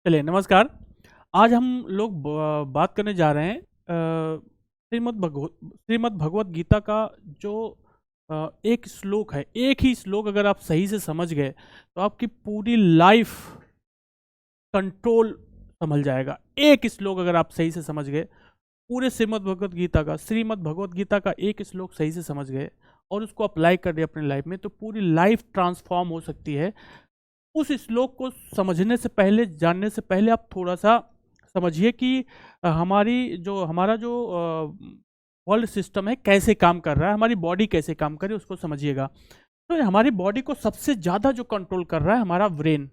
चलिए नमस्कार। आज हम लोग बात करने जा रहे हैं श्रीमद् भगवत गीता का जो एक श्लोक है। एक ही श्लोक अगर आप सही से समझ गए तो आपकी पूरी लाइफ कंट्रोल संभल जाएगा। एक श्लोक अगर आप सही से समझ गए, पूरे श्रीमद् भगवत गीता का एक श्लोक सही से समझ गए और उसको अप्लाई कर दिया अपनी लाइफ में, तो पूरी लाइफ ट्रांसफॉर्म हो सकती है। उस श्लोक को समझने से पहले, जानने से पहले आप थोड़ा-सा समझिए कि हमारा जो वर्ल्ड सिस्टम है कैसे काम कर रहा है, हमारी बॉडी कैसे काम कर रही है उसको समझिएगा। तो हमारी बॉडी को सबसे ज़्यादा जो कंट्रोल कर रहा है हमारा ब्रेन।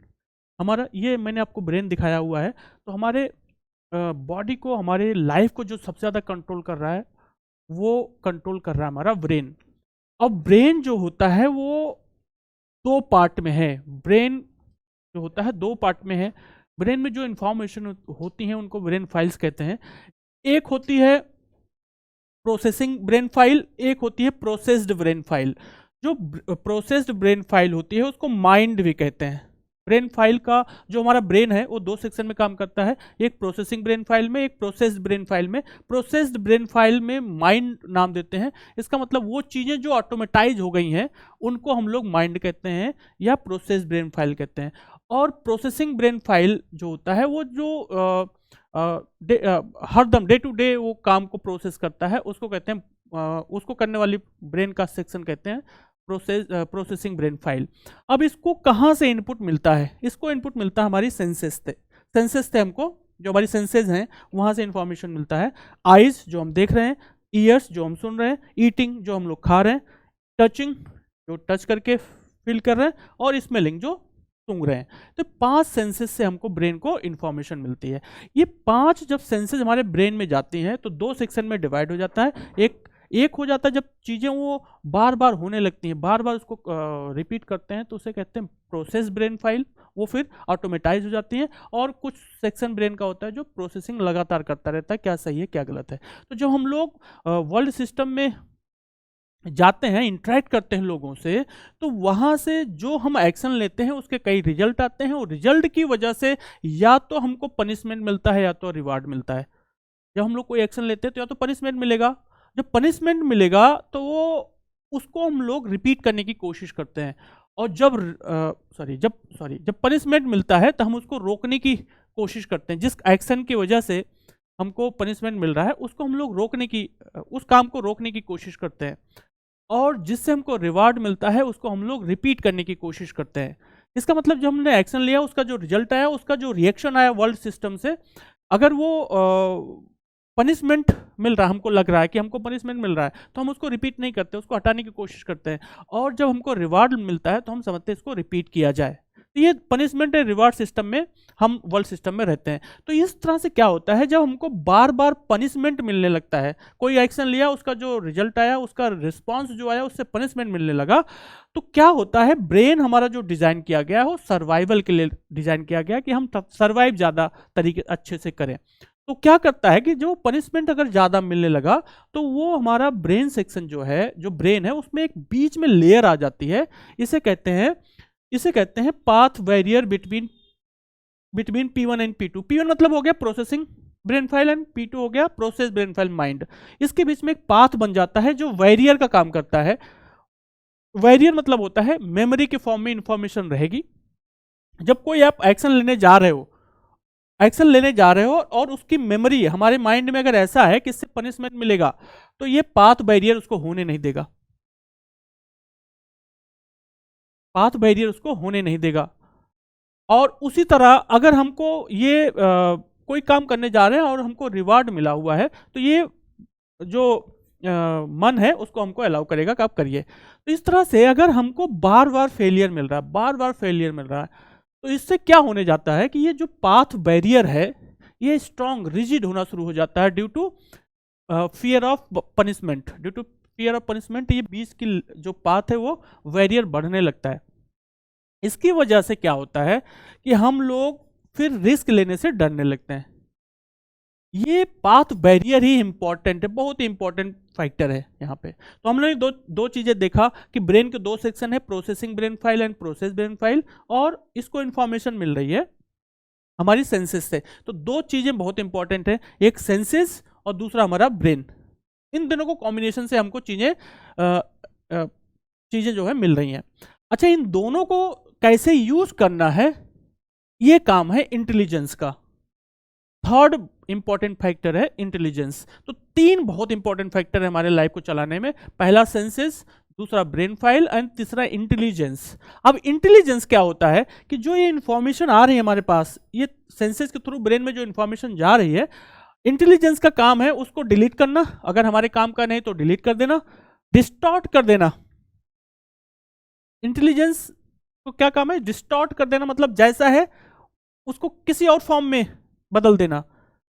हमारा ये मैंने आपको ब्रेन दिखाया हुआ है, तो हमारे बॉडी को, हमारे लाइफ को जो सबसे ज़्यादा कंट्रोल कर रहा है, वो कंट्रोल कर रहा है हमारा ब्रेन। अब ब्रेन जो होता है वो 2 पार्ट में है। ब्रेन जो होता है 2 पार्ट में है। ब्रेन में जो इन्फॉर्मेशन होती है उनको ब्रेन फाइल्स कहते हैं। एक होती है प्रोसेसिंग ब्रेन फाइल, एक होती है प्रोसेस्ड ब्रेन फाइल। जो प्रोसेस्ड ब्रेन फाइल होती है उसको माइंड भी कहते हैं। ब्रेन फाइल का जो हमारा ब्रेन है वो 2 सेक्शन में काम करता है, एक प्रोसेसिंग ब्रेन फाइल में, एक प्रोसेस्ड ब्रेन फाइल में। प्रोसेस्ड ब्रेन फाइल में माइंड नाम देते हैं। इसका मतलब वो चीज़ें जो ऑटोमेटाइज हो गई हैं उनको हम लोग माइंड कहते हैं या प्रोसेस्ड ब्रेन फाइल कहते हैं। और प्रोसेसिंग ब्रेन फाइल जो होता है वो जो हरदम डे टू डे वो काम को प्रोसेस करता है, उसको कहते हैं उसको करने वाली ब्रेन का सेक्शन कहते हैं प्रोसेसिंग ब्रेन फाइल। अब इसको कहाँ से इनपुट मिलता है? इसको इनपुट मिलता है हमारी सेंसेस से हमको जो हमारी सेंसेस हैं वहाँ से इंफॉर्मेशन मिलता है। आइज़ जो हम देख रहे हैं, ईयर्स जो हम सुन रहे हैं, ईटिंग जो हम लोग खा रहे हैं, टचिंग जो टच करके फील कर रहे हैं, और स्मेलिंग जो सूंघ रहे हैं। तो 5 सेंसेस से हमको ब्रेन को इन्फॉर्मेशन मिलती है। ये 5 जब सेंसेस हमारे ब्रेन में जाती हैं तो 2 सेक्शन में डिवाइड हो जाता है। एक हो जाता है जब चीज़ें वो बार बार होने लगती हैं, बार बार उसको रिपीट करते हैं, तो उसे कहते हैं प्रोसेस ब्रेन फाइल। वो फिर ऑटोमेटाइज हो जाती हैं। और कुछ सेक्शन ब्रेन का होता है जो प्रोसेसिंग लगातार करता रहता है, क्या सही है क्या गलत है। तो जब हम लोग वर्ल्ड सिस्टम में जाते हैं, इंटरेक्ट करते हैं लोगों से, तो वहाँ से जो हम एक्शन लेते हैं उसके कई रिजल्ट आते हैं, और रिजल्ट की वजह से या तो हमको पनिशमेंट मिलता है या तो रिवार्ड मिलता है। जब हम लोग कोई एक्शन लेते हैं तो या तो पनिशमेंट मिलेगा, जब पनिशमेंट मिलेगा तो वो उसको हम लोग रिपीट करने की कोशिश करते हैं। और जब पनिशमेंट मिलता है तो हम उसको रोकने की कोशिश करते हैं। जिस एक्शन की वजह से हमको पनिशमेंट मिल रहा है उसको हम लोग उस काम को रोकने की कोशिश करते हैं। और जिससे हमको रिवार्ड मिलता है उसको हम लोग रिपीट करने की कोशिश करते हैं। इसका मतलब जब हमने एक्शन लिया, उसका जो रिजल्ट आया, उसका जो रिएक्शन आया वर्ल्ड सिस्टम से, अगर वो पनिशमेंट मिल रहा है, हमको लग रहा है कि हमको पनिशमेंट मिल रहा है, तो हम उसको रिपीट नहीं करते, उसको हटाने की कोशिश करते हैं। और जब हमको रिवार्ड मिलता है तो हम समझते हैं इसको रिपीट किया जाए। तो ये पनिशमेंट एंड रिवार्ड सिस्टम में हम वर्ल्ड सिस्टम में रहते हैं। तो इस तरह से क्या होता है, जब हमको बार बार पनिशमेंट मिलने लगता है, कोई एक्शन लिया, उसका जो रिजल्ट आया, उसका रिस्पॉन्स जो आया, उससे पनिशमेंट मिलने लगा, तो क्या होता है, ब्रेन हमारा जो डिज़ाइन किया गया है वो सर्वाइवल के लिए डिज़ाइन किया गया है कि हम सर्वाइव ज़्यादा तरीके अच्छे से करें। तो क्या करता है कि जो पनिशमेंट अगर ज़्यादा मिलने लगा तो वो हमारा ब्रेन सेक्शन जो है, जो ब्रेन है, उसमें एक बीच में लेयर आ जाती है। इसे कहते हैं path barrier between P1 and P2। P1 मतलब हो गया processing brain file and P2 हो गया प्रोसेस ब्रेन फाइल माइंड। इसके बीच में एक पाथ बन जाता है जो बैरियर का काम करता है। बैरियर मतलब होता है मेमोरी के फॉर्म में इंफॉर्मेशन रहेगी। जब कोई आप एक्शन लेने जा रहे हो और उसकी मेमोरी हमारे माइंड में अगर ऐसा है कि इससे पनिशमेंट मिलेगा, तो ये पाथ बैरियर उसको होने नहीं देगा। पाथ बैरियर उसको होने नहीं देगा। और उसी तरह अगर हमको ये कोई काम करने जा रहे हैं और हमको रिवार्ड मिला हुआ है, तो ये जो मन है उसको हमको अलाउ करेगा कि आप करिए। तो इस तरह से अगर हमको बार बार फेलियर मिल रहा है, तो इससे क्या होने जाता है कि ये जो पाथ बैरियर है ये स्ट्रॉन्ग, रिजिड होना शुरू हो जाता है due to fear of punishment. ये बीच की जो पाथ है वो बैरियर बढ़ने लगता है। इसकी वजह से क्या होता है कि हम लोग फिर रिस्क लेने से डरने लगते हैं। ये पाथ बैरियर ही इंपॉर्टेंट है, बहुत ही इंपॉर्टेंट फैक्टर है यहाँ पे। तो हम लोगों ने दो चीजें देखा कि ब्रेन के 2 सेक्शन है, processing brain file and process brain file, और इसको इंफॉर्मेशन मिल रही है हमारी सेंसेस से। तो दो चीजें बहुत इंपॉर्टेंट है, एक सेंसेस और दूसरा हमारा ब्रेन। इन दोनों को कॉम्बिनेशन से हमको चीजें जो है मिल रही हैं। अच्छा, इन दोनों को कैसे यूज करना है, ये काम है इंटेलिजेंस का। थर्ड इंपॉर्टेंट फैक्टर है इंटेलिजेंस। तो तीन बहुत इंपॉर्टेंट फैक्टर है हमारे लाइफ को चलाने में, पहला सेंसेस, दूसरा ब्रेन फाइल एंड तीसरा इंटेलिजेंस। अब इंटेलिजेंस क्या होता है कि जो ये इंफॉर्मेशन आ रही है हमारे पास, ये सेंसेस के थ्रू ब्रेन में जो इंफॉर्मेशन जा रही है, इंटेलिजेंस का काम है उसको डिलीट करना, अगर हमारे काम का नहीं तो डिलीट कर देना, डिस्टॉर्ट कर देना। इंटेलिजेंस को क्या काम है, डिस्टॉर्ट कर देना, मतलब जैसा है उसको किसी और फॉर्म में बदल देना।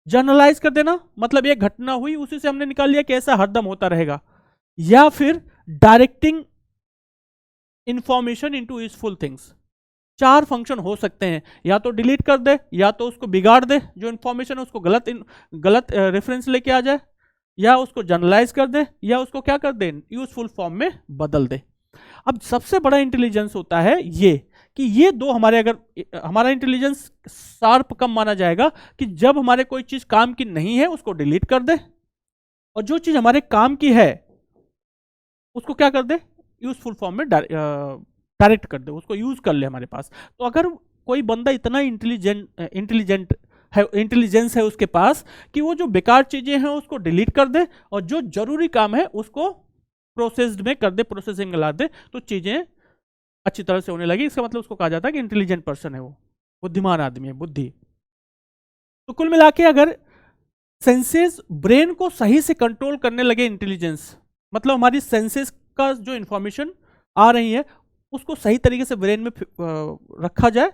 जर्नलाइज कर देना, मतलब एक घटना हुई उसी से हमने निकाल लिया कि ऐसा हरदम होता रहेगा। या फिर directing information into useful things. चार फंक्शन हो सकते हैं, या तो डिलीट कर दे, या तो उसको बिगाड़ दे, जो इंफॉर्मेशन है उसको गलत रेफरेंस लेके आ जाए, या उसको जनरलाइज कर दे, या उसको क्या कर दे, यूजफुल फॉर्म में बदल दे। अब सबसे बड़ा इंटेलिजेंस होता है ये कि ये दो हमारे, अगर हमारा इंटेलिजेंस शार्प कम माना जाएगा कि जब हमारे कोई चीज काम की नहीं है उसको डिलीट कर दे, और जो चीज हमारे काम की है उसको क्या कर दे, यूजफुल फॉर्म में डायरेक्ट कर दे, उसको यूज कर ले हमारे पास। तो अगर कोई बंदा इतना इंटेलिजेंस है उसके पास कि वो जो बेकार चीजें हैं उसको डिलीट कर दे, और जो जरूरी काम है उसको प्रोसेस्ड में कर दे, प्रोसेसिंग में ला दे, तो चीजें अच्छी तरह से होने लगी, इसका मतलब उसको कहा जाता है कि इंटेलिजेंट पर्सन है, वो बुद्धिमान आदमी है, बुद्धि। तो कुल मिला के अगर सेंसेस ब्रेन को सही से कंट्रोल करने लगे, इंटेलिजेंस मतलब हमारी सेंसेस का जो इंफॉर्मेशन आ रही है उसको सही तरीके से ब्रेन में रखा जाए,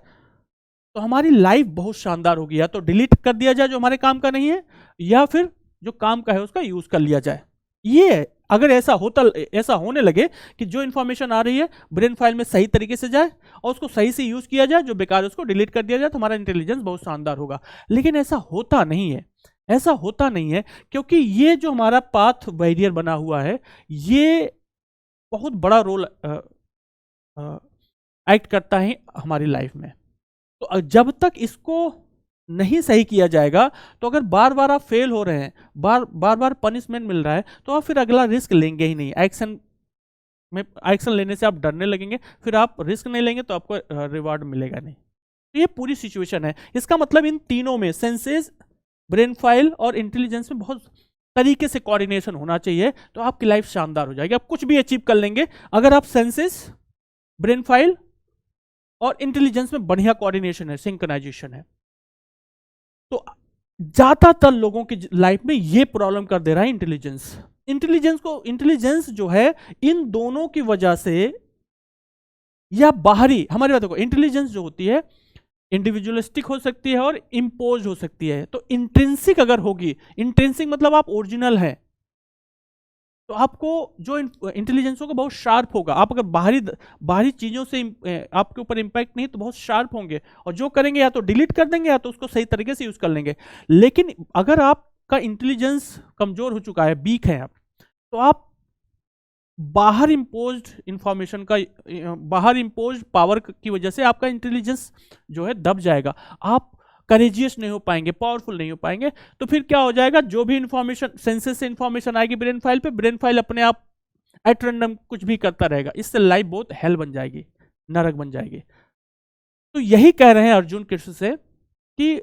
तो हमारी लाइफ बहुत शानदार होगी। या तो डिलीट कर दिया जाए जो हमारे काम का नहीं है, या फिर जो काम का है उसका यूज कर लिया जाए। ये अगर ऐसा होने लगे कि जो इंफॉर्मेशन आ रही है ब्रेन फाइल में सही तरीके से जाए और उसको सही से यूज किया जाए, जो बेकार है उसको डिलीट कर दिया जाए, तो हमारा इंटेलिजेंस बहुत शानदार होगा। लेकिन ऐसा होता नहीं है, ऐसा होता नहीं है, क्योंकि ये जो हमारा पाथ बैरियर बना हुआ है ये बहुत बड़ा रोल एक्ट करता है हमारी लाइफ में। तो जब तक इसको नहीं सही किया जाएगा, तो अगर बार बार आप फेल हो रहे हैं, बार बार पनिशमेंट मिल रहा है, तो आप फिर अगला रिस्क लेंगे ही नहीं। एक्शन लेने से आप डरने लगेंगे, फिर आप रिस्क नहीं लेंगे तो आपको रिवार्ड मिलेगा नहीं। तो ये पूरी सिचुएशन है। इसका मतलब इन तीनों में, सेंसेस, ब्रेन फाइल और इंटेलिजेंस में बहुत तरीके से कोऑर्डिनेशन होना चाहिए, तो आपकी लाइफ शानदार हो जाएगी। आप कुछ भी अचीव कर लेंगे अगर आप सेंसेस, ब्रेन फाइल और इंटेलिजेंस में बढ़िया कोऑर्डिनेशन है, सिंक्रोनाइजेशन है। तो ज्यादातर लोगों की लाइफ में ये प्रॉब्लम कर दे रहा है इंटेलिजेंस जो है इन दोनों की वजह से, या बाहरी हमारी बात को, इंटेलिजेंस जो होती है इंडिविजुअलिस्टिक हो सकती है और इंपोज हो सकती है। तो इंट्रिंसिक अगर होगी, इंट्रिंसिक मतलब आप ओरिजिनल हैं, तो आपको जो इंटेलिजेंस होगा बहुत शार्प होगा। आप अगर बाहरी चीजों से आपके ऊपर इंपैक्ट नहीं तो बहुत शार्प होंगे, और जो करेंगे या तो डिलीट कर देंगे या तो उसको सही तरीके से यूज कर लेंगे। लेकिन अगर आपका इंटेलिजेंस कमजोर हो चुका है, वीक है आप, तो आप बाहर इंपोज्ड इंफॉर्मेशन का, बाहर इंपोज्ड पावर की वजह से आपका इंटेलिजेंस जो है दब जाएगा, आप करेजियस नहीं हो पाएंगे, पावरफुल नहीं हो पाएंगे। तो फिर क्या हो जाएगा, जो भी इंफॉर्मेशन सेंसेस से इंफॉर्मेशन आएगी ब्रेन फाइल पे, ब्रेन फाइल अपने आप एट रैंडम कुछ भी करता रहेगा। इससे लाइफ बहुत हेल बन जाएगी, नरक बन जाएगी। तो यही कह रहे हैं अर्जुन कृष्ण से कि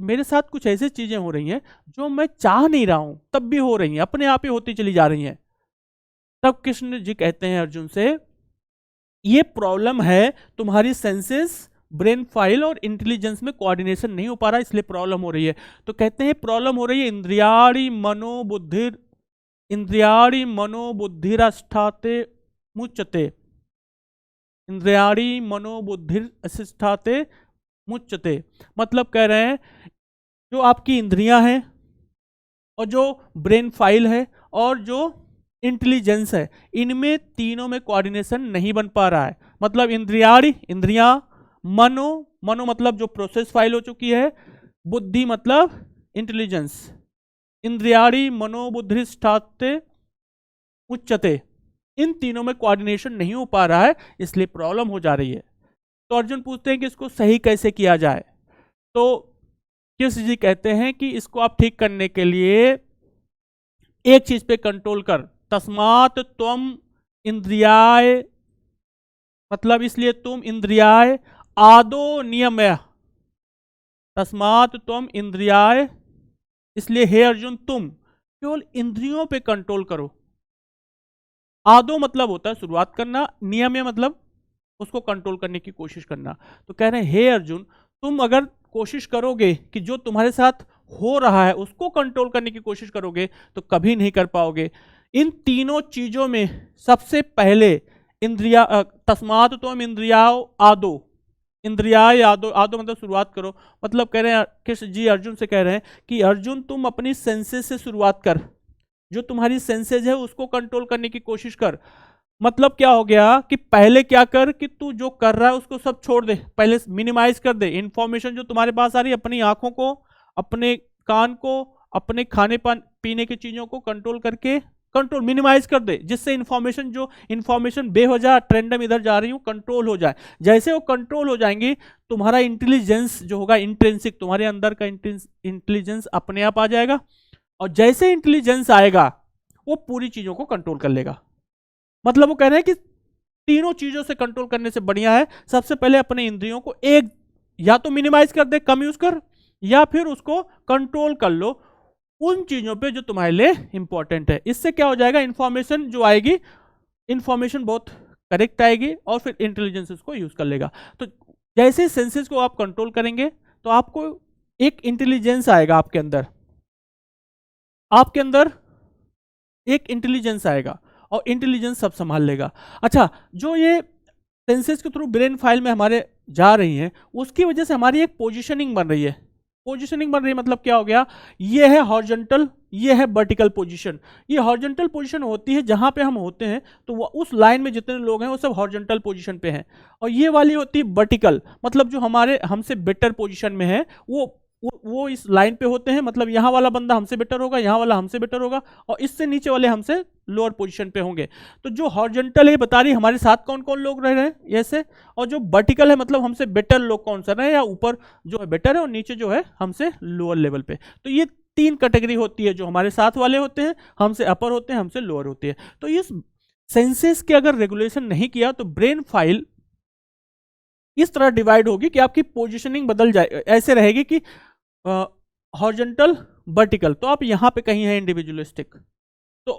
मेरे साथ कुछ ऐसी चीजें हो रही हैं जो मैं चाह नहीं रहा हूं तब भी हो रही हैं, अपने आप ही होती चली जा रही हैं। तब कृष्ण जी कहते हैं अर्जुन से, ये प्रॉब्लम है तुम्हारी सेंसेस, ब्रेन फाइल और इंटेलिजेंस में कोऑर्डिनेशन नहीं हो पा रहा, इसलिए प्रॉब्लम हो रही है। तो कहते हैं प्रॉब्लम हो रही है इंद्रियाणि मनोबुद्धिरष्ठाते मुच्यते, इंद्रियाणि मनोबुद्धिरष्ठाते मुच्यते। मतलब कह रहे हैं जो आपकी इंद्रियां हैं और जो ब्रेन फाइल है और जो इंटेलिजेंस है, इनमें तीनों में कोऑर्डिनेशन नहीं बन पा रहा है। मतलब इंद्रियां, मनो मतलब जो प्रोसेस फाइल हो चुकी है, बुद्धि मतलब इंटेलिजेंस, इंद्रियाणि मनोबुद्धिष्ठाते उच्चते, इन तीनों में कोऑर्डिनेशन नहीं हो पा रहा है, इसलिए प्रॉब्लम हो जा रही है। तो अर्जुन पूछते हैं कि इसको सही कैसे किया जाए। तो कृष्ण जी कहते हैं कि इसको आप ठीक करने के लिए एक चीज पे कंट्रोल कर, तस्मात् त्वम इंद्रियाय, मतलब इसलिए तुम इंद्रियाय आदो नियमय, तस्मात् त्वम इंद्रियाय, इसलिए हे अर्जुन तुम केवल इंद्रियों पे कंट्रोल करो। आदो मतलब होता है शुरुआत करना, नियमय मतलब उसको कंट्रोल करने की कोशिश करना। तो कह रहे हैं हे अर्जुन, तुम अगर कोशिश करोगे कि जो तुम्हारे साथ हो रहा है उसको कंट्रोल करने की कोशिश करोगे तो कभी नहीं कर पाओगे। इन तीनों चीजों में सबसे पहले इंद्रिया, तस्मात् त्वम इंद्रियाओ आदो, इंद्रियाय आदो, आदो मतलब शुरुआत करो, मतलब कह रहे हैं कृष्ण जी अर्जुन से कह रहे हैं कि अर्जुन तुम अपनी सेंसेस से शुरुआत कर, जो तुम्हारी सेंसेस है उसको कंट्रोल करने की कोशिश कर। मतलब क्या हो गया कि पहले क्या कर कि तू जो कर रहा है उसको सब छोड़ दे, पहले मिनिमाइज कर दे। इंफॉर्मेशन जो तुम्हारे पास आ रही है अपनी आंखों को, अपने कान को, अपने खाने पीने की चीजों को कंट्रोल करके कंट्रोल मिनिमाइज कर दे, जिससे इंफॉर्मेशन, जो इंफॉर्मेशन बेवजह ट्रेंडम इधर जा रही हूँ कंट्रोल हो जाए। जैसे वो कंट्रोल हो जाएंगी तुम्हारा इंटेलिजेंस जो होगा इंट्रिंसिक, तुम्हारे अंदर का इंटेलिजेंस अपने आप आ जाएगा, और जैसे इंटेलिजेंस आएगा वो पूरी चीजों को कंट्रोल कर लेगा। मतलब वो कह रहे हैं कि तीनों चीजों से कंट्रोल करने से बढ़िया है सबसे पहले अपने इंद्रियों को एक या तो मिनिमाइज कर दे, कम यूज कर, या फिर उसको कंट्रोल कर लो उन चीजों पे जो तुम्हारे लिए इंपॉर्टेंट है। इससे क्या हो जाएगा, इंफॉर्मेशन जो आएगी, इंफॉर्मेशन बहुत करेक्ट आएगी और फिर इंटेलिजेंस उसको यूज कर लेगा। तो जैसे सेंसेस को आप कंट्रोल करेंगे तो आपको एक इंटेलिजेंस आएगा आपके अंदर, आपके अंदर एक इंटेलिजेंस आएगा और इंटेलिजेंस सब संभाल लेगा। अच्छा, जो ये सेंसेस के थ्रू ब्रेन फाइल में हमारे जा रही हैं उसकी वजह से हमारी एक पोजीशनिंग बन रही है। पोजीशनिंग बन रही है मतलब क्या हो गया, ये है हॉरिजॉन्टल, ये है वर्टिकल पोजीशन। ये हॉरिजॉन्टल पोजीशन होती है जहां पे हम होते हैं तो वो उस लाइन में जितने लोग हैं वो सब हॉरिजॉन्टल पोजीशन पे हैं, और ये वाली होती है वर्टिकल, मतलब जो हमारे हमसे बेटर पोजीशन में है वो इस लाइन पे होते हैं, मतलब यहाँ वाला बंदा हमसे बेटर होगा, यहाँ वाला हमसे बेटर होगा, और इससे नीचे वाले हमसे लोअर पोजीशन पे होंगे। तो जो हॉरिजॉन्टल है बता रही हमारे साथ कौन कौन लोग रह रहे हैं ऐसे, और जो वर्टिकल है मतलब हमसे बेटर लोग कौन सा रहे हैं, या ऊपर जो है बेटर है और नीचे जो है हमसे लोअर लेवल पे। तो ये तीन कैटेगरी होती है, जो हमारे साथ वाले होते हैं, हमसे अपर होते हैं, हमसे लोअर होते हैं। तो इस सेंसेस के अगर रेगुलेशन नहीं किया तो ब्रेन फाइल इस तरह डिवाइड होगी कि आपकी पोजीशनिंग बदल जाए, ऐसे रहेगी कि हॉरिजॉन्टल वर्टिकल, तो आप यहां पे कहीं है इंडिविजुअलिस्टिक, तो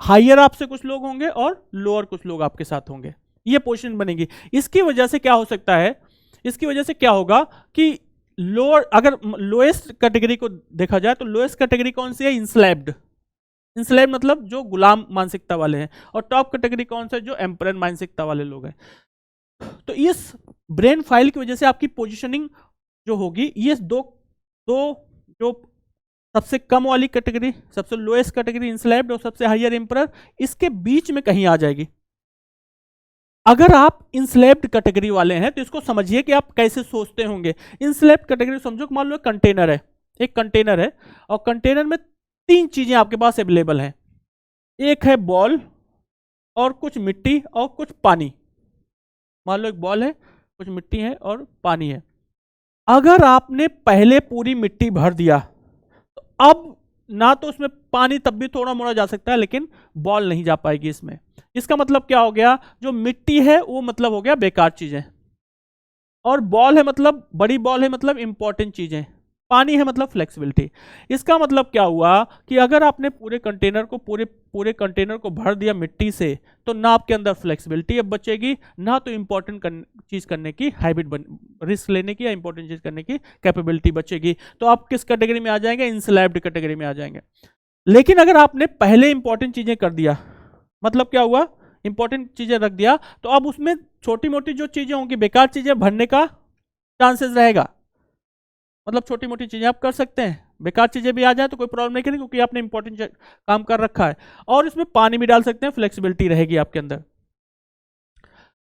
हायर आपसे कुछ लोग होंगे और लोअर कुछ लोग आपके साथ होंगे, ये पोजीशन बनेगी। इसकी वजह से क्या हो सकता है, इसकी वजह से क्या होगा कि लोअर, अगर लोएस्ट कैटेगरी को देखा जाए तो लोएस्ट कैटेगरी कौन सी है, इंस्लेव्ड। इंस्लेव्ड मतलब जो गुलाम मानसिकता वाले हैं, और टॉप कैटेगरी कौन सा है, जो एम्परर मानसिकता वाले लोग हैं। तो इस ब्रेन फाइल की वजह से आपकी पोजीशनिंग जो होगी, ये दो जो सबसे कम वाली कैटेगरी, सबसे लोएस्ट कैटेगरी इंस्लेव्ड और सबसे हायर एम्परर, इसके बीच में कहीं आ जाएगी। अगर आप इंस्लेव्ड कैटेगरी वाले हैं तो इसको समझिए कि आप कैसे सोचते होंगे। इंस्लेव्ड कैटेगरी समझो कि मान लो कंटेनर है, एक कंटेनर है और कंटेनर में तीन चीजें आपके पास अवेलेबल हैं, एक है बॉल और कुछ मिट्टी और कुछ पानी। मान लो एक बॉल है, कुछ मिट्टी है और पानी है। अगर आपने पहले पूरी मिट्टी भर दिया तो अब ना तो उसमें पानी तब भी थोड़ा मोड़ा जा सकता है, लेकिन बॉल नहीं जा पाएगी इसमें। इसका मतलब क्या हो गया, जो मिट्टी है वो मतलब हो गया बेकार चीजें, और बॉल है मतलब बड़ी बॉल है मतलब इंपॉर्टेंट चीजें, पानी है मतलब फ्लेक्सिबिलिटी। इसका मतलब क्या हुआ कि अगर आपने पूरे कंटेनर को भर दिया मिट्टी से, तो ना आपके अंदर फ्लेक्सिबिलिटी अब बचेगी, ना तो इंपॉर्टेंट चीज करने की हैबिट, रिस्क लेने की या इंपॉर्टेंट चीज करने की कैपेबिलिटी बचेगी। तो आप किस कैटेगरी में आ जाएंगे, इंस्लेव्ड कैटेगरी में आ जाएंगे। लेकिन अगर आपने पहले इंपॉर्टेंट चीजें कर दिया, मतलब क्या हुआ, इंपॉर्टेंट चीजें रख दिया, तो अब उसमें छोटी मोटी जो चीजें होंगी, बेकार चीजें भरने का चांसेस रहेगा। मतलब छोटी मोटी चीजें आप कर सकते हैं, बेकार चीजें भी आ जाए तो कोई प्रॉब्लम नहीं करेगी, क्योंकि आपने इंपॉर्टेंट काम कर रखा है, और इसमें पानी भी डाल सकते हैं, फ्लेक्सिबिलिटी रहेगी आपके अंदर।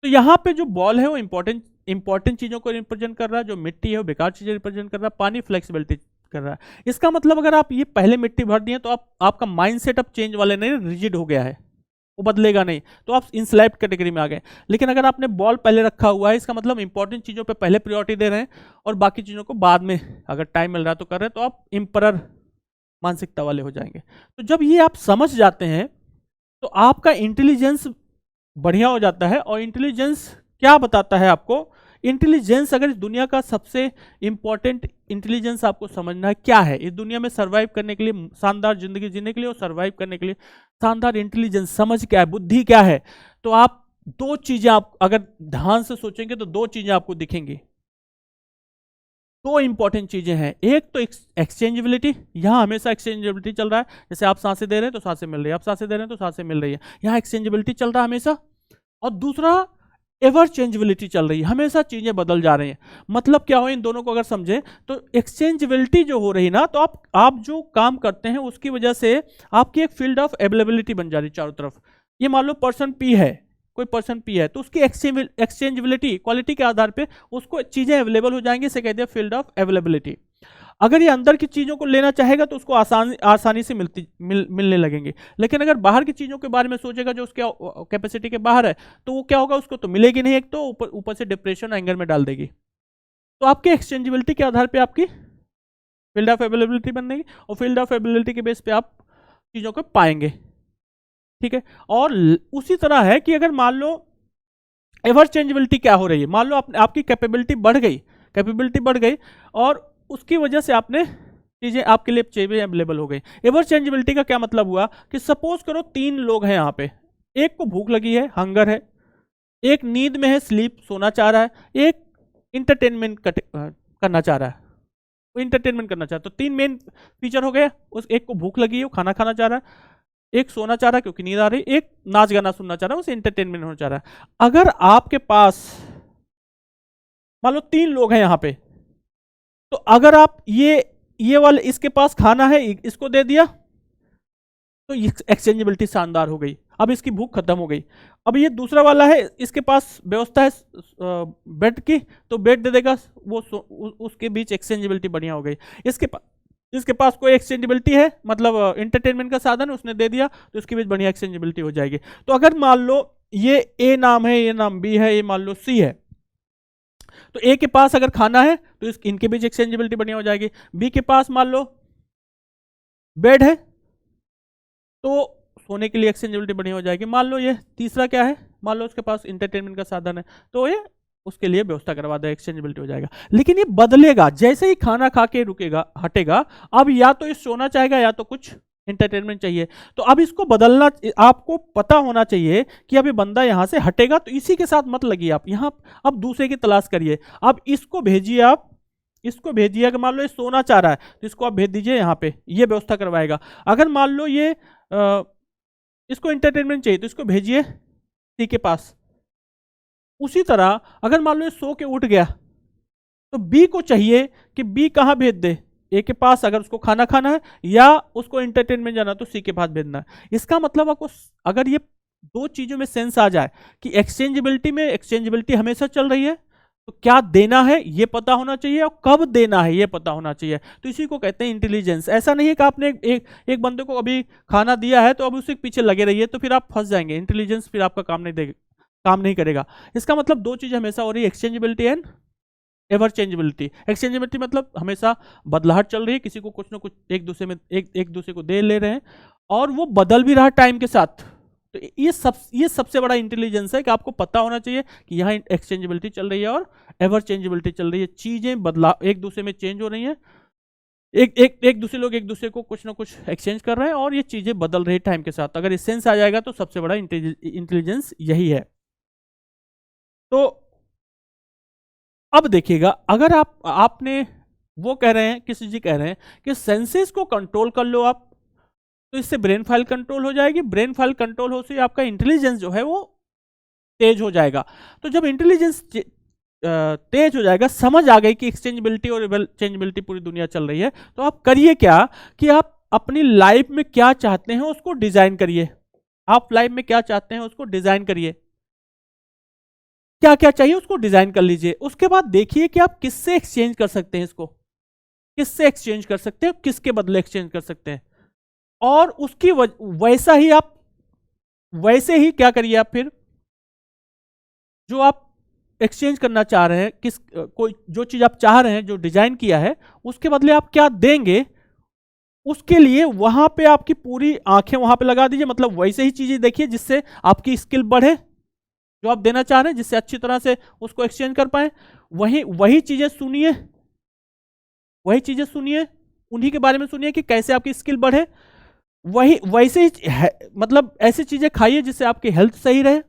तो यहाँ पे जो बॉल है वो इंपॉर्टेंट चीजों को रिप्रेजेंट कर रहा है, जो मिट्टी है वो बेकार चीजें रिप्रेजेंट कर रहा है, पानी फ्लेक्सिबिलिटी कर रहा है। इसका मतलब अगर आप ये पहले मिट्टी भर दिए तो आपका माइंड सेट अब चेंज वाले नहीं, रिजिड हो गया है। वो बदलेगा नहीं, तो आप इंस्लाइप्ड कैटेगरी में आ गए। लेकिन अगर आपने बॉल पहले रखा हुआ है, इसका मतलब इंपॉर्टेंट चीज़ों पे पहले प्रायोरिटी दे रहे हैं और बाकी चीज़ों को बाद में अगर टाइम मिल रहा है तो कर रहे हैं, तो आप एम्परर मानसिकता वाले हो जाएंगे। तो जब ये आप समझ जाते हैं तो आपका इंटेलिजेंस बढ़िया हो जाता है। और इंटेलिजेंस क्या बताता है आपको? इंटेलिजेंस, अगर इस दुनिया का सबसे इंपॉर्टेंट इंटेलिजेंस आपको समझना है क्या है, इस दुनिया में सर्वाइव करने के लिए, शानदार जिंदगी जीने के लिए और सर्वाइव करने के लिए शानदार इंटेलिजेंस, समझ क्या है, बुद्धि क्या है, तो आप दो चीजें, आप अगर ध्यान से सोचेंगे तो दो चीजें आपको दिखेंगी। दो इंपॉर्टेंट चीजें हैं। एक तो एक्सचेंजेबिलिटी, यहां हमेशा एक्सचेंजेबिलिटी चल रहा है। जैसे आप सांसें दे रहे हैं तो सांसें मिल रही है, आप सांसें दे रहे हैं तो सांसें मिल रही है, यहां एक्सचेंजेबिलिटी चल रहा है हमेशा। और दूसरा एवर चेंजेबिलिटी चल रही है, हमेशा चीजें बदल जा रही हैं। मतलब क्या हो, इन दोनों को अगर समझे तो एक्सचेंजेबिलिटी जो हो रही ना, तो आप जो काम करते हैं उसकी वजह से आपकी एक फील्ड ऑफ अवेलेबिलिटी बन जा रही है चारों तरफ। ये मान लो पर्सन पी है, कोई पर्सन पी है, तो उसकी एक्सचेंजेबिलिटी, क्वालिटी के आधार पे उसको चीजें अवेलेबल हो जाएंगी, इसे कहते हैं फील्ड ऑफ अवेलेबिलिटी। अगर ये अंदर की चीजों को लेना चाहेगा तो उसको आसानी से मिलने लगेंगे। लेकिन अगर बाहर की चीजों के बारे में सोचेगा जो उसके कैपेसिटी के बाहर है, तो वो क्या होगा, उसको तो मिलेगी नहीं, एक तो ऊपर से डिप्रेशन, एंगर में डाल देगी। तो आपके एक्सचेंजेबिलिटी के आधार पे आपकी फील्ड ऑफ अवेलेबिलिटी बनेगी, और फील्ड ऑफ अवेलेबिलिटी के बेस पे आप चीजों को पाएंगे। ठीक है। और उसी तरह है कि अगर मान लो एवर चेंजेबिलिटी क्या हो रही है, मान लो आपकी कैपेबिलिटी बढ़ गई और उसकी वजह से आपने चीजें आपके लिए चीजें अवेलेबल हो गई। एवर चेंजेबिलिटी का क्या मतलब हुआ कि सपोज करो 3 लोग हैं यहाँ पे, एक को भूख लगी है, हंगर है, एक नींद में है, स्लीप, सोना चाह रहा है, एक इंटरटेनमेंट करना चाह रहा है, वो इंटरटेनमेंट करना चाहता है। तो 3 मेन फीचर हो गए। उस एक को भूख लगी है, वो खाना खाना चाह रहा है, एक सोना चाह रहा है क्योंकि नींद आ रही, एक नाच गाना सुनना चाह रहा है, उसे इंटरटेनमेंट होना चाह रहा है। अगर आपके पास मान लो 3 लोग हैं यहां पे, तो अगर आप ये वाले, इसके पास खाना है, इसको दे दिया, तो एक्सचेंजेबिलिटी शानदार हो गई। अब इसकी भूख खत्म हो गई। अब ये दूसरा वाला है, इसके पास व्यवस्था है बेड की, तो बेड दे देगा, वो उसके बीच एक्सचेंजेबिलिटी बढ़िया हो गई। इसके पास कोई एक्सचेंजेबिलिटी है, मतलब इंटरटेनमेंट का साधन उसने दे दिया, तो इसके बीच बढ़िया एक्सचेंजेबिलिटी हो जाएगी। तो अगर मान लो ये ए नाम है, ये नाम बी है, ये मान लो सी है, तो ए के पास अगर खाना है तो इनके बीच एक्सचेंजेबिलिटी बढ़िया हो जाएगी। बी के पास मान लो बेड है, तो सोने के लिए एक्सचेंजेबिलिटी बढ़िया हो जाएगी। मान लो ये तीसरा क्या है, मान लो उसके पास इंटरटेनमेंट का साधन है, तो ये उसके लिए व्यवस्था करवा दे, एक्सचेंजेबिलिटी हो जाएगा। लेकिन ये बदलेगा जैसे ही खाना खा के रुकेगा, हटेगा। अब या तो ये सोना चाहेगा या तो कुछ इंटरटेनमेंट चाहिए। तो अब इसको बदलना, आपको पता होना चाहिए कि अब ये बंदा यहां से हटेगा, तो इसी के साथ मत लगिए आप, यहां अब दूसरे की तलाश करिए। अब इसको भेजिए, आप इसको भेजिए। अगर मान लो ये सोना चाह रहा है तो इसको आप भेज दीजिए यहाँ पे, ये व्यवस्था करवाएगा। अगर मान लो ये इसको एंटरटेनमेंट चाहिए तो इसको भेजिए सी के पास। उसी तरह अगर मान लो ये सो के उठ गया, तो बी को चाहिए कि बी कहाँ भेज दे, ए के पास अगर उसको खाना खाना है, या उसको एंटरटेनमेंट जाना तो सी के पास भेजना है। इसका मतलब आपको अगर ये दो चीजों में सेंस आ जाए कि एक्सचेंजेबिलिटी हमेशा चल रही है, तो क्या देना है ये पता होना चाहिए और कब देना है ये पता होना चाहिए। तो इसी को कहते हैं इंटेलिजेंस। ऐसा नहीं है कि आपने एक बंदे को अभी खाना दिया है तो अब उसी के पीछे लगे रहिए, तो फिर आप फंस जाएंगे, इंटेलिजेंस फिर आपका काम नहीं करेगा। इसका मतलब दो चीजें हमेशा हो रही है, एक्सचेंजेबिलिटी एंड एवर चेंजेबिलिटी। एक्सचेंजेबिलिटी मतलब हमेशा बदलाहट चल रही है, किसी को कुछ ना कुछ एक दूसरे को दे ले रहे हैं और वो बदल भी रहा टाइम के साथ। तो ये सबसे बड़ा इंटेलिजेंस है कि आपको पता होना चाहिए कि यहाँ एक्सचेंजेबिलिटी चल रही है और एवर चेंजेबिलिटी चल रही है। चीजें एक दूसरे में चेंज हो रही हैं, एक दूसरे लोग एक दूसरे को कुछ ना कुछ एक्सचेंज कर रहे हैं और ये चीजें बदल रही है टाइम के साथ। अगर ये सेंस आ जाएगा तो सबसे बड़ा इंटेलिजेंस यही है। तो अब देखिएगा, अगर आपने वो कह रहे हैं, किसी जी कह रहे हैं कि सेंसेस को कंट्रोल कर लो आप, तो इससे ब्रेन फाइल कंट्रोल हो जाएगी। ब्रेन फाइल कंट्रोल हो से आपका इंटेलिजेंस जो है वो तेज हो जाएगा। तो जब इंटेलिजेंस तेज हो जाएगा, समझ आ गई कि एक्सचेंजेबिलिटी और चेंजेबिलिटी पूरी दुनिया चल रही है, तो आप करिए क्या कि आप अपनी लाइफ में क्या चाहते हैं उसको डिजाइन करिए। आप लाइफ में क्या चाहते हैं उसको डिजाइन करिए, क्या क्या चाहिए उसको डिजाइन कर लीजिए। उसके बाद देखिए कि आप किससे एक्सचेंज कर सकते हैं, इसको किससे एक्सचेंज कर सकते हैं, किसके बदले एक्सचेंज कर सकते हैं, और उसकी वैसा ही आप वैसे ही क्या करिए आप फिर, जो आप एक्सचेंज करना चाह रहे हैं, कोई जो चीज आप चाह रहे हैं, जो डिजाइन किया है, उसके बदले आप क्या देंगे, उसके लिए वहां पे आपकी पूरी आंखें वहां पे लगा दीजिए। मतलब वैसे ही चीजें देखिए जिससे आपकी स्किल बढ़े, जो आप देना चाह रहे हैं, जिससे अच्छी तरह से उसको एक्सचेंज कर पाए। वही चीजें सुनिए, वही चीजें सुनिए, उन्हीं के बारे में सुनिए कि कैसे आपकी स्किल बढ़े। वैसे ही मतलब ऐसी चीजें खाइए जिससे आपकी हेल्थ सही रहे।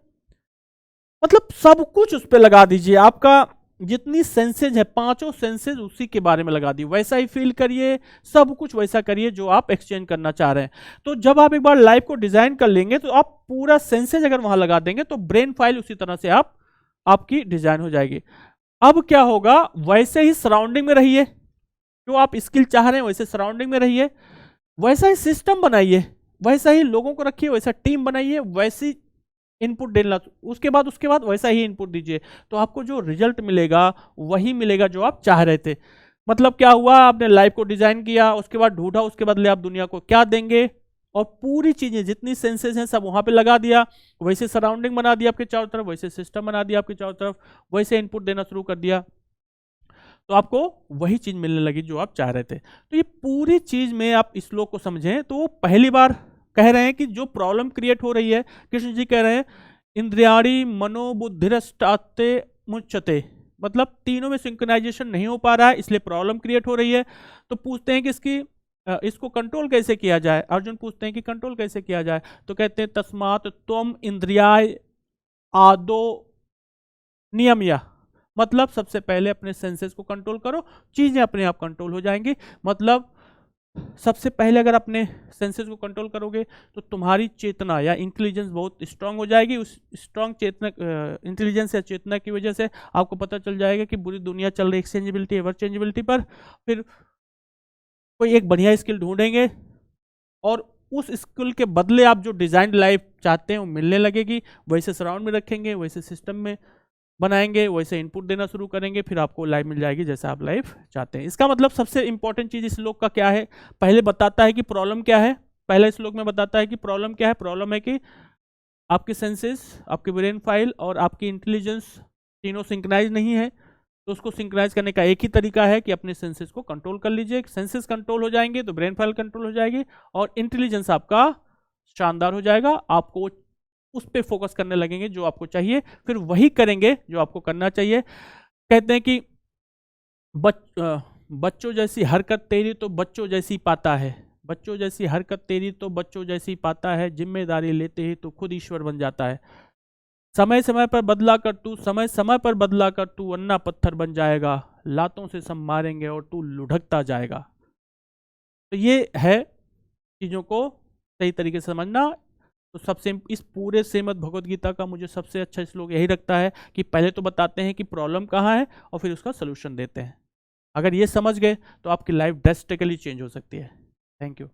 मतलब सब कुछ उस पर लगा दीजिए, आपका जितनी सेंसेज है, पांचों सेंसेज उसी के बारे में लगा दी, वैसा ही फील करिए, सब कुछ वैसा करिए जो आप एक्सचेंज करना चाह रहे हैं। तो जब आप एक बार लाइफ को डिजाइन कर लेंगे तो आप पूरा सेंसेज अगर वहां लगा देंगे तो ब्रेन फाइल उसी तरह से आपकी डिजाइन हो जाएगी। अब क्या होगा, वैसे ही सराउंडिंग में रहिए, जो आप स्किल चाह रहे हैं वैसे सराउंडिंग में रहिए, वैसा ही सिस्टम बनाइए, वैसा ही लोगों को रखिए, वैसा टीम बनाइए, वैसी इनपुट देना, उसके बाद वैसा ही इनपुट दीजिए, तो आपको जो रिजल्ट मिलेगा वही मिलेगा जो आप चाह रहे थे। मतलब क्या हुआ, आपने लाइफ को डिजाइन किया, उसके बाद ढूंढा, उसके बदले आप दुनिया को क्या देंगे, और पूरी चीजें जितनी सेंसेस हैं सब वहां पे लगा दिया, वैसे सराउंडिंग बना दिया आपके चारों तरफ, वैसे सिस्टम बना दिया आपके चारों तरफ, वैसे इनपुट देना शुरू कर दिया, तो आपको वही चीज मिलने लगी जो आप चाह रहे थे। तो ये पूरी चीज में आप इस श्लोक को समझें तो पहली बार कह रहे हैं कि जो प्रॉब्लम क्रिएट हो रही है, कृष्ण जी कह रहे हैं इंद्रियाणी मनोबुद्धिरष्टाते मुच्यते, मतलब तीनों में सिंक्रोनाइजेशन नहीं हो पा रहा है, इसलिए प्रॉब्लम क्रिएट हो रही है। तो पूछते हैं कि इसको कंट्रोल कैसे किया जाए, अर्जुन पूछते हैं कि कंट्रोल कैसे किया जाए, तो कहते हैं तस्मात् त्वम इंद्रियाय आदो नियम्य, मतलब सबसे पहले अपने सेंसेस को कंट्रोल करो, चीजें अपने आप कंट्रोल हो जाएंगी। मतलब सबसे पहले अगर अपने सेंसेस को कंट्रोल करोगे तो तुम्हारी चेतना या इंटेलिजेंस बहुत स्ट्रांग हो जाएगी। उस स्ट्रांग चेतना, इंटेलिजेंस या चेतना की वजह से आपको पता चल जाएगा कि पूरी दुनिया चल रही एक्सचेंजेबिलिटी, एवर चेंजेबिलिटी पर। फिर कोई एक बढ़िया स्किल ढूंढेंगे और उस स्किल के बदले आप जो डिजाइन लाइफ चाहते हैं वो मिलने लगेगी, वैसे सराउंड में रखेंगे, वैसे सिस्टम में बनाएंगे, वैसे इनपुट देना शुरू करेंगे, फिर आपको लाइफ मिल जाएगी जैसा आप लाइफ चाहते हैं। इसका मतलब सबसे इंपॉर्टेंट चीज इस श्लोक का क्या है, पहले बताता है कि प्रॉब्लम क्या है, पहले श्लोक में बताता है कि प्रॉब्लम क्या है। प्रॉब्लम है कि आपके सेंसेस, आपके ब्रेन फाइल और आपकी इंटेलिजेंस तीनों सिंक्राइज नहीं है। तो उसको सिंक्राइज करने का एक ही तरीका है कि अपने सेंसेस को कंट्रोल कर लीजिए। सेंसेस कंट्रोल हो जाएंगे तो ब्रेन फाइल कंट्रोल हो जाएगी और इंटेलिजेंस आपका शानदार हो जाएगा। आपको उस पर फोकस करने लगेंगे जो आपको चाहिए, फिर वही करेंगे जो आपको करना चाहिए। कहते हैं कि बच्चों जैसी हरकत तेरी तो बच्चों जैसी पाता है, बच्चों जैसी हरकत तेरी तो बच्चों जैसी पाता है, जिम्मेदारी लेते ही तो खुद ईश्वर बन जाता है। समय समय पर बदला कर तू, समय समय पर बदला कर तू, वरना पत्थर बन जाएगा, लातों से सब मारेंगे और तू लुढ़कता जाएगा। तो ये है चीजों को सही तरीके से समझना। तो सबसे इस पूरे श्रीमद् भगवद गीता का मुझे सबसे अच्छा श्लोक यही लगता है कि पहले तो बताते हैं कि प्रॉब्लम कहाँ है और फिर उसका सोल्यूशन देते हैं। अगर ये समझ गए तो आपकी लाइफ ड्रेस्टिकली चेंज हो सकती है। Thank you.